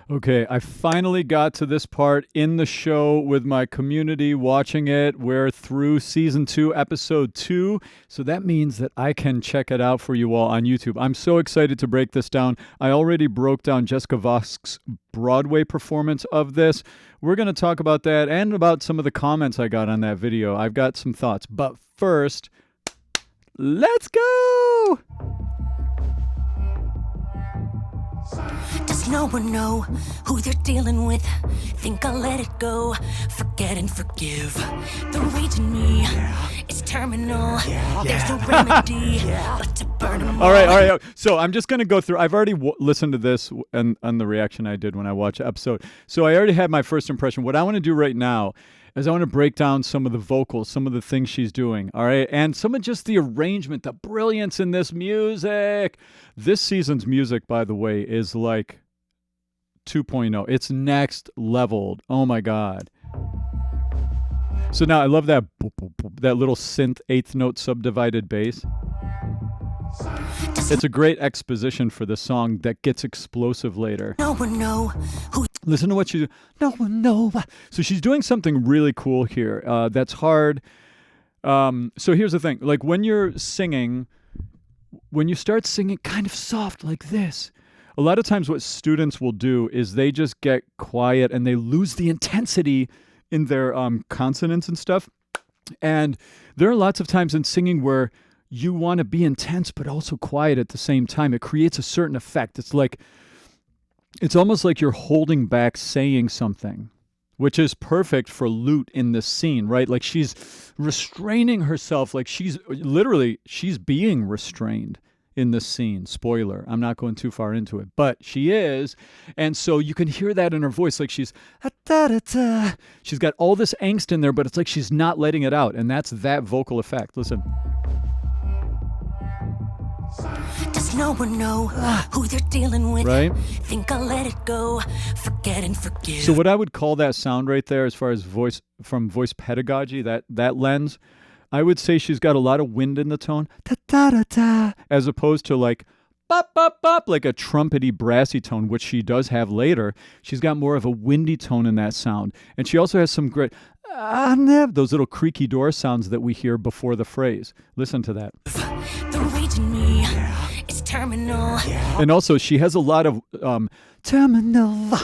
Okay, I finally got to this part in the show with my community watching it. We're through season 2, episode 2. So that means that I can check it out for you all on YouTube. I'm so excited to break this down. I already broke down Jessica Vosk's Broadway performance of this. We're going to talk about that and about some of the comments I got on that video. I've got some thoughts. But first, let's go! Does no one know who they're dealing with? Think I'll let it go, forget and forgive. The rage in me is terminal. There's no remedy but to burn them all right. So I'm just going to go through. I've already listened to this and the reaction I did when I watched the episode. So I already had my first impression. What I want to do right now is I want to break down some of the vocals, some of the things she's doing, all right? And some of just the arrangement, the brilliance in this music. This season's music, by the way, is like 2.0. It's next leveled. Oh, my God. So now I love that little synth eighth note subdivided bass. It's a great exposition for the song that gets explosive later. No one know who. Listen to what she. No one know. So she's doing something really cool here. That's hard. So here's the thing. Like when you're singing, when you start singing kind of soft like this, a lot of times what students will do is they just get quiet and they lose the intensity in their consonants and stuff. And there are lots of times in singing where you want to be intense but also quiet at the same time. It creates a certain effect. It's almost like you're holding back saying something, which is perfect for Lute in this scene, right? Like she's restraining herself, like she's being restrained in this scene. Spoiler, I'm not going too far into it, but she is. And so you can hear that in her voice, like she's she's got all this angst in there, but it's like she's not letting it out. And that's that vocal effect. Listen. Does no one know who they're dealing with? Right? Think I'll let it go, forget and forgive. So what I would call that sound right there, as far as voice pedagogy, that lens, I would say she's got a lot of wind in the tone, ta-ta-ta-ta, as opposed to like bop, bop, bop, like a trumpety, brassy tone, which she does have later. She's got more of a windy tone in that sound. And she also has some great, those little creaky door sounds that we hear before the phrase. Listen to that. The rage in me is terminal. And also, she has a lot of terminal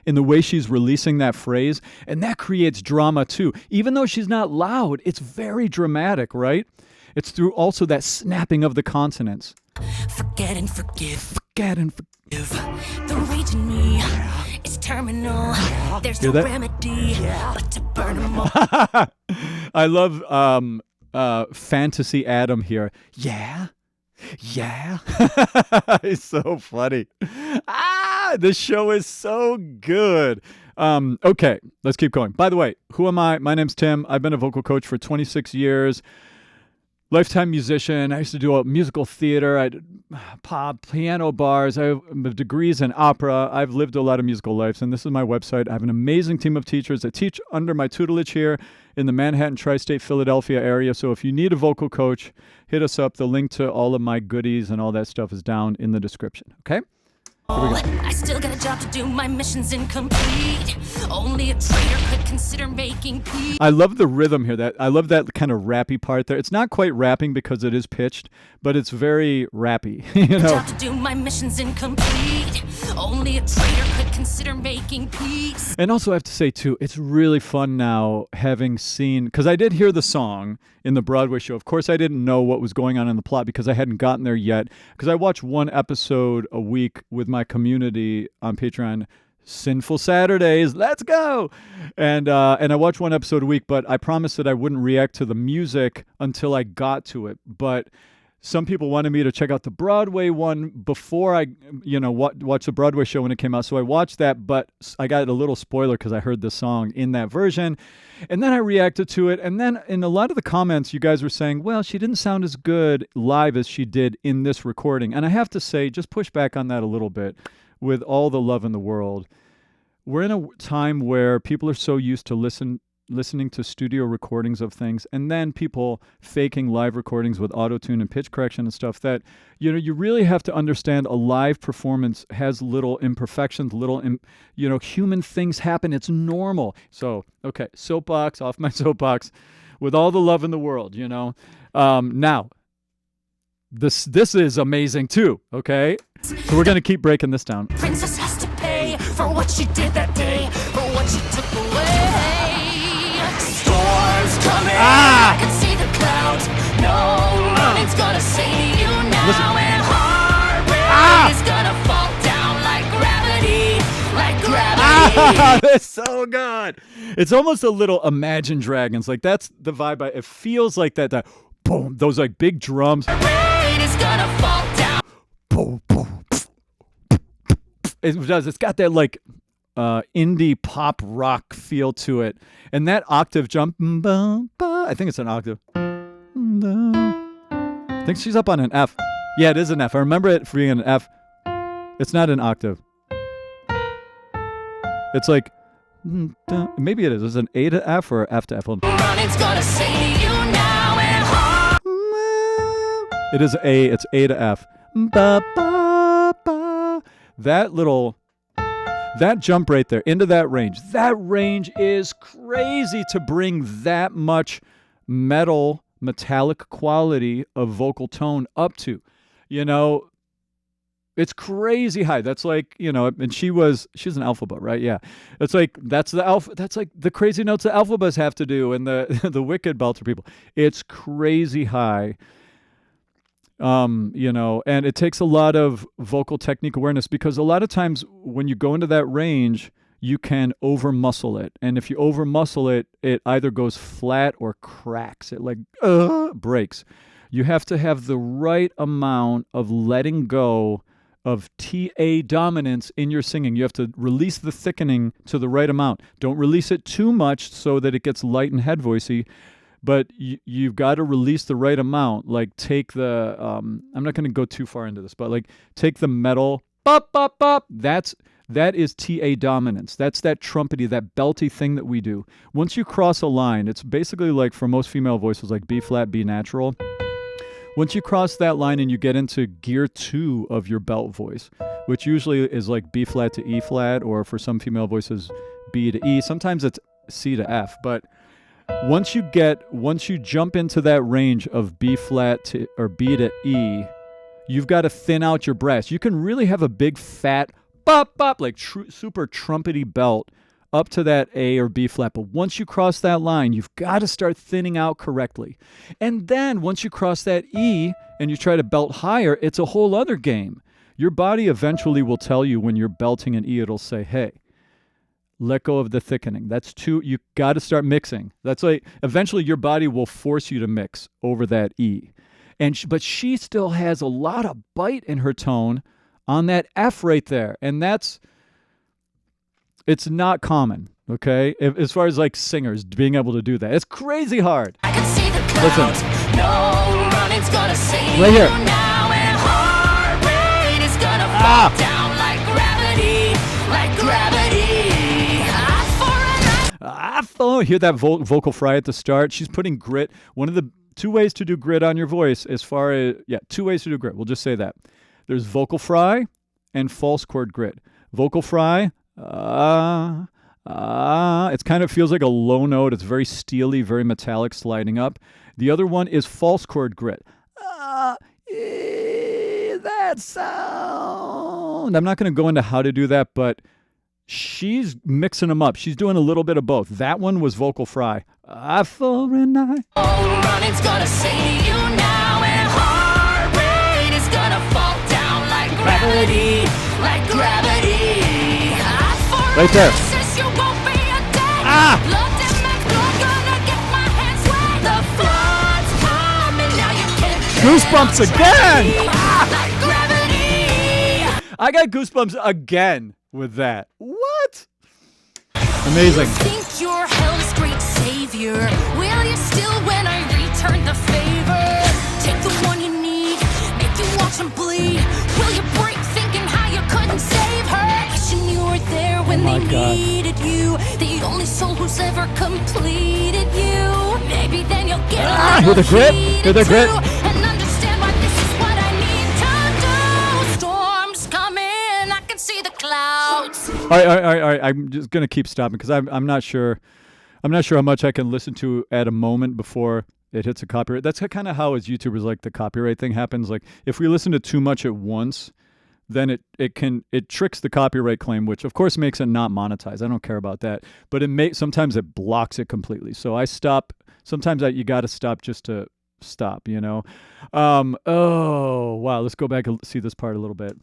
in the way she's releasing that phrase, and that creates drama too. Even though she's not loud, it's very dramatic, right? It's through also that snapping of the consonants. Forget and forgive. Forget and forgive. The rage in me is terminal. There's no remedy but to burn them all. I love Fantasy Adam here. Yeah. It's so funny. This show is so good. Okay, let's keep going. By the way, who am I? My name's Tim. I've been a vocal coach for 26 years. Lifetime musician. I used to do musical theater. I did pop, piano bars. I have degrees in opera. I've lived a lot of musical lives, and this is my website. I have an amazing team of teachers that teach under my tutelage here in the Manhattan, Tri-State, Philadelphia area. So if you need a vocal coach, hit us up. The link to all of my goodies and all that stuff is down in the description, okay? Here we go. I still got a job to do, my mission's incomplete. Only a traitor could consider making peace. I love the rhythm here. I love that kind of rappy part there. It's not quite rapping because it is pitched, but it's very rappy. You know? Job to do, my mission's incomplete. Only a traitor could consider making peace. And also I have to say too, it's really fun now having seen, because I did hear the song in the Broadway show. Of course, I didn't know what was going on in the plot because I hadn't gotten there yet. Because I watch one episode a week with my community on Patreon. Sinful Saturdays, let's go! And I watch one episode a week, but I promised that I wouldn't react to the music until I got to it. But some people wanted me to check out the Broadway one before I, watch the Broadway show when it came out. So I watched that, but I got a little spoiler because I heard the song in that version. And then I reacted to it. And then in a lot of the comments, you guys were saying, well, she didn't sound as good live as she did in this recording. And I have to say, just push back on that a little bit with all the love in the world. We're in a time where people are so used to listening to studio recordings of things, and then people faking live recordings with auto-tune and pitch correction and stuff, that, you know, you really have to understand a live performance has little imperfections, human things happen. It's normal. So, okay, soapbox, off my soapbox, with all the love in the world, you know. Now, this is amazing too, okay? So we're going to keep breaking this down. Princess has to pay for what she did that day, for what she took away. Storms coming, I can see the clouds. No running's gonna save you now. Listen. And heartbreak is gonna fall down like gravity, like gravity. That's so good. It's almost a little Imagine Dragons. Like, that's the vibe. It feels like that boom, those like big drums. Rain is gonna fall down. Boom, boom. It does. It's got that like indie pop rock feel to it, and that octave jump. I think it's an octave. I think she's up on an F. Yeah, it is an F. I remember it being an F. It's not an octave. It's like maybe it is. Is it an A to F or F to F? Running's gonna save you now and it is A. It's A to F. That jump right there into that range is crazy to bring that much metallic quality of vocal tone up to. You know, it's crazy high. That's like, you know, and she's an alphabet, right? Yeah. It's like, that's like the crazy notes the alphabets have to do, and the wicked belter people. It's crazy high. You know, and it takes a lot of vocal technique awareness, because a lot of times when you go into that range, you can over muscle it. And if you over muscle it, it either goes flat or cracks. It like breaks. You have to have the right amount of letting go of TA dominance in your singing. You have to release the thickening to the right amount. Don't release it too much so that it gets light and head voicey. But you've got to release the right amount. Like, take the, I'm not going to go too far into this, but like, take the metal, bop, bop, bop. That is TA dominance. That's that trumpety, that belty thing that we do. Once you cross a line, it's basically like, for most female voices, like B flat, B natural. Once you cross that line and you get into gear 2 of your belt voice, which usually is like B flat to E flat, or for some female voices, B to E. Sometimes it's C to F, but once you jump into that range of B flat to or B to E, you've got to thin out your breaths. You can really have a big fat bop bop, like super trumpety belt up to that A or B flat. But once you cross that line, you've got to start thinning out correctly. And then once you cross that E and you try to belt higher, it's a whole other game. Your body eventually will tell you when you're belting an E. It'll say, hey, let go of the thickening. That's too, you got to start mixing. That's like, eventually your body will force you to mix over that E. But she still has a lot of bite in her tone on that F right there. And it's not common, okay? As far as like singers being able to do that. It's crazy hard. I can see the clouds. Listen. No running's gonna save right here. you now, and heart rate is gonna fall down like gravity, like gravity. Hear that vocal fry at the start. She's putting grit. One of the 2 ways to do grit on your voice, as far as, 2 ways to do grit. We'll just say that. There's vocal fry and false chord grit. Vocal fry, it kind of feels like a low note. It's very steely, very metallic, sliding up. The other one is false chord grit. That sound. I'm not going to go into how to do that, but she's mixing them up. She's doing a little bit of both. That one was vocal fry. Running's gonna save you now, and heart rate is gonna fall down like gravity, like gravity. Right there. You won't be a dead. Blood and make blood, gonna get my hands wet. The flood's coming, now you can't Goosebumps again. like gravity. I got goosebumps again with that. What? Amazing. Think you're hell's great savior? Will you still when I return the favor? Take the one you need, make you watch him bleed. Will you break thinking how you couldn't save her? Wishing you were there when my God. needed you. The only soul who's ever completed you. Maybe then you'll get a Hear little the grit? heated Hear the grit? too, and understand why this is what I need to do. Storms coming, I can see the clouds. All right. I'm just gonna keep stopping because I'm not sure. I'm not sure how much I can listen to at a moment before it hits a copyright. That's kind of how as YouTubers like the copyright thing happens. Like if we listen to too much at once, then it tricks the copyright claim, which of course makes it not monetized. I don't care about that, but sometimes it blocks it completely. So I stop. Sometimes you got to stop just to stop. You know. Oh wow. Let's go back and see this part a little bit.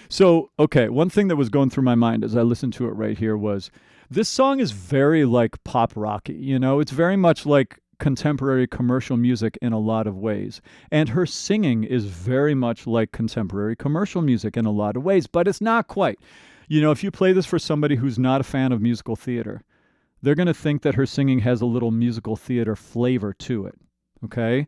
So okay, one thing that was going through my mind as I listened to it right here was this song is very like pop rocky. You know, it's very much like contemporary commercial music in a lot of ways. And her singing is very much like contemporary commercial music in a lot of ways, but it's not quite. You know, if you play this for somebody who's not a fan of musical theater, they're going to think that her singing has a little musical theater flavor to it. Okay?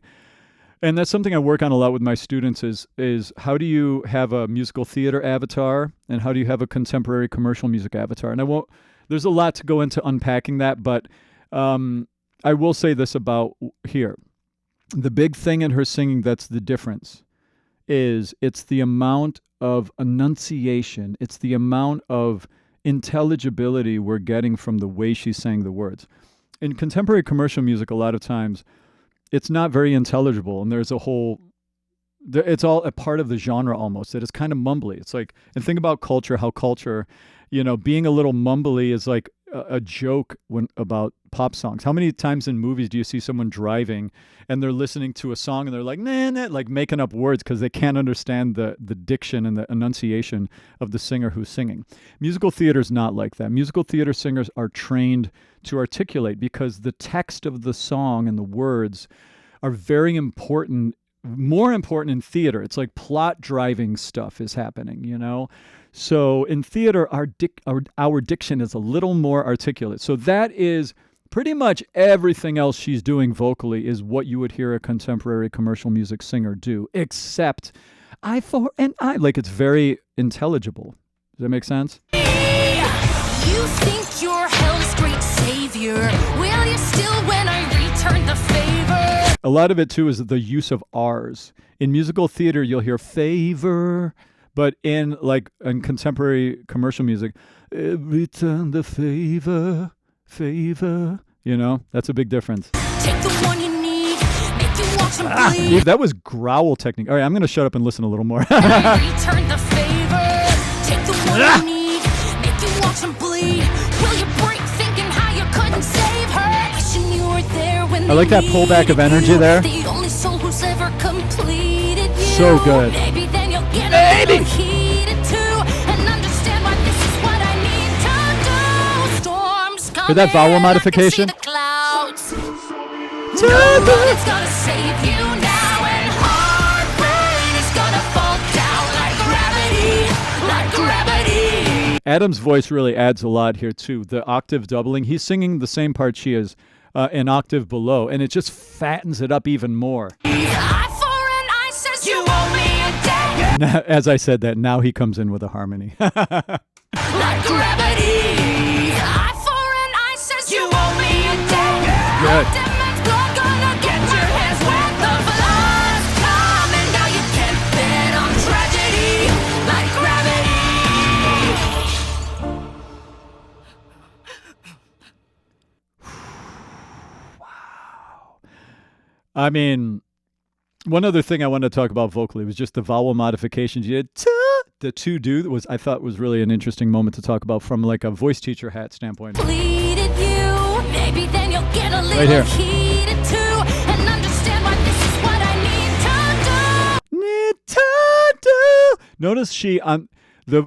And that's something I work on a lot with my students is how do you have a musical theater avatar and how do you have a contemporary commercial music avatar? And there's a lot to go into unpacking that, but I will say this about here. The big thing in her singing that's the difference is it's the amount of enunciation. It's the amount of intelligibility we're getting from the way she sang the words. In contemporary commercial music, a lot of times, it's not very intelligible, and it's all a part of the genre almost, that it's kind of mumbly. It's like, and think about culture, how culture, you know, being a little mumbly is like a joke about pop songs. How many times in movies do you see someone driving and they're listening to a song and they're like, nah, nah, like making up words because they can't understand the diction and the enunciation of the singer who's singing. Musical theater is not like that. Musical theater singers are trained to articulate because the text of the song and the words are very important, more important in theater. It's like plot driving stuff is happening, you know? So in theater, our diction is a little more articulate. So that is pretty much everything else she's doing vocally is what you would hear a contemporary commercial music singer do, except I for an I. Like it's very intelligible. Does that make sense? You think you're hell's great savior. Will you still when I return the favor? A lot of it too is the use of R's. In musical theater, you'll hear favor. But in contemporary commercial music, return the favor, you know, that's a big difference. Take the one you need, make you watch them bleed. That was growl technique. All right, I'm going to shut up and listen a little more. Return the favor, take the one you need, make you watch them bleed. Will you break thinking how you couldn't save her? Wishing you were there when I like that pullback of energy there. The only soul who's ever completed you. So good. Maybe then you'll get a little heated too and understand why this is what I need to do. Storms coming, Hear that vowel modification? I can see the clouds. Nobody's gonna save you now, and heartbreak is gonna fall down like gravity. Adam's voice really adds a lot here too. The octave doubling, he's singing the same part she is an octave below, and it just fattens it up even more. As I said that, now he comes in with a harmony. Like gravity. Eye for an eye says you owe me a debt. Good. That man's blood gonna get your hands wet. The blood's coming, now you can't bet on tragedy. Like gravity. Wow. I mean, one other thing I wanted to talk about vocally was just the vowel modifications. You had the to do I thought was really an interesting moment to talk about from like a voice teacher hat standpoint. Pleaded you, maybe then you'll get a little Right here. heated too and understand why this is what I need to do. Notice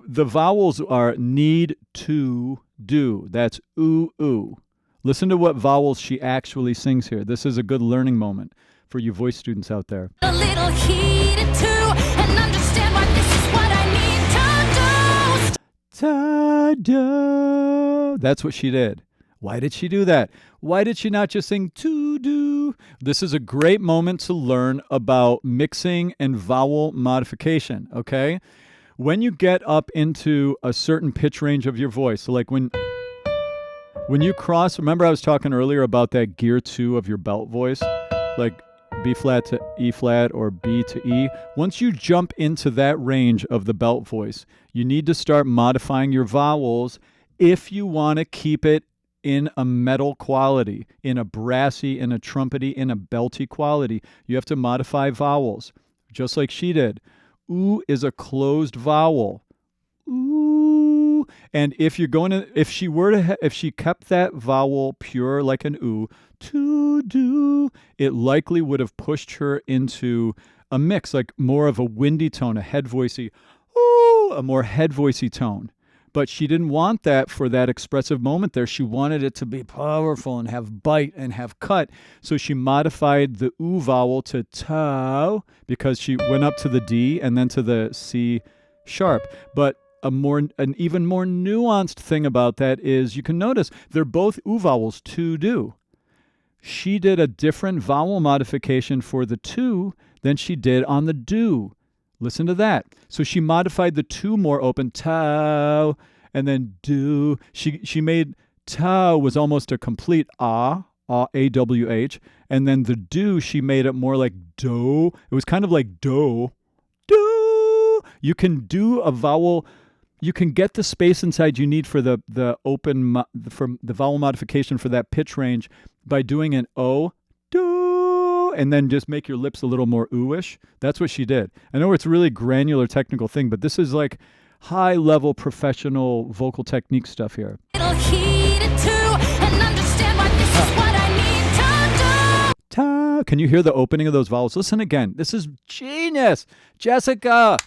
the vowels are need to do. That's ooh. Listen to what vowels she actually sings here. This is a good learning moment for you voice students out there. A little heated too and understand why this is what I need to do. Ta-da. That's what she did. Why did she do that? Why did she not just sing to do? This is a great moment to learn about mixing and vowel modification, okay? when you get up into a certain pitch range of your voice, so like when you cross, remember I was talking earlier about that gear 2 of your belt voice, like B flat to E flat or B to E. Once you jump into that range of the belt voice, you need to start modifying your vowels if you want to keep it in a metal quality, in a brassy, in a trumpety, in a belty quality. You have to modify vowels, just like she did. Ooh is a closed vowel. Ooh. And if you're going to, if she kept that vowel pure like an ooh, to do, it likely would have pushed her into a mix, like more of a windy tone, a head voicey, ooh, a more head voicey tone. But she didn't want that for that expressive moment there. She wanted it to be powerful and have bite and have cut. So she modified the oo vowel to ta because she went up to the D and then to the C sharp. But an even more nuanced thing about that is you can notice they're both oo vowels, to do. She did a different vowel modification for the to than she did on the do. Listen to that. So she modified the to more open, tau, and then do. She made tau was almost a complete A-W-H, and then the do, she made it more like do. It was kind of like do. You can do a vowel. You can get the space inside you need for the vowel modification for that pitch range by doing an O, do, and then just make your lips a little more ooish. That's what she did. I know it's a really granular technical thing, but this is like high-level professional vocal technique stuff here. It'll heat it too, and understand why this is what I need to do. Ta. Can you hear the opening of those vowels? Listen again. This is genius. Jessica,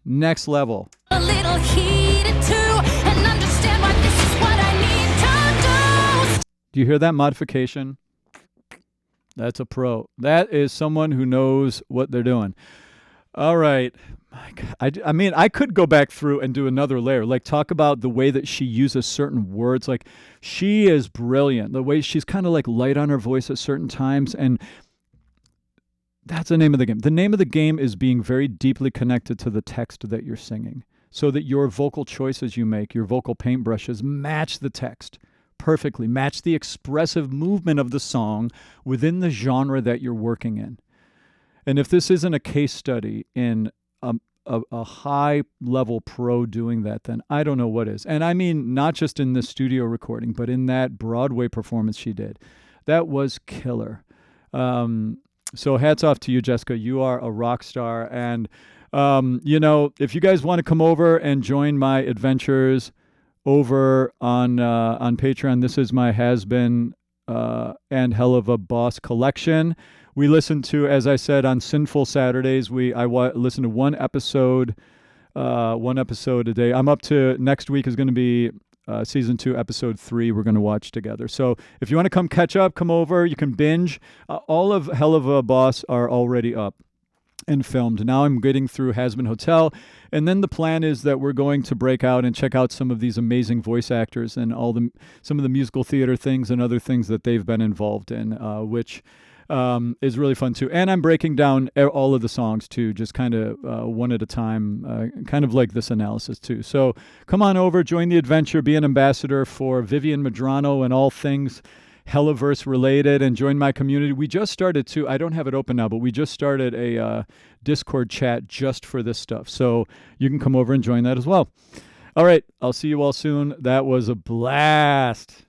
next level. A little heated too, and understand why this is what I need to do. Do you hear that modification? That's a pro. That is someone who knows what they're doing. All right. I mean, I could go back through and do another layer, like talk about the way that she uses certain words. Like she is brilliant. The way she's kind of like light on her voice at certain times. And that's the name of the game. The name of the game is being very deeply connected to the text that you're singing so that your vocal choices you make, your vocal paintbrushes match the text perfectly, match the expressive movement of the song within the genre that you're working in. And if this isn't a case study in a high-level pro doing that, then I don't know what is. And I mean, not just in the studio recording, but in that Broadway performance she did. That was killer. So hats off to you, Jessica. You are a rock star. And, you know, if you guys want to come over and join my adventures over on Patreon, this is my Hazbin and Hell of a Boss collection. We listen to, as I said, on Sinful Saturdays, I listen to one episode a day. I'm up to, next week is going to be season 2, episode 3 we're going to watch together. So if you want to come catch up, come over. You can binge. All of Hell of a Boss are already up and filmed. Now I'm getting through Hazbin Hotel. And then the plan is that we're going to break out and check out some of these amazing voice actors and some of the musical theater things and other things that they've been involved in, which is really fun too. And I'm breaking down all of the songs too, just kind of one at a time, kind of like this analysis too. So come on over, join the adventure, be an ambassador for Vivian Medrano and all things Helliverse related, and join my community. We just started too, I don't have it open now, but we just started a Discord chat just for this stuff. So you can come over and join that as well. All right, I'll see you all soon. That was a blast.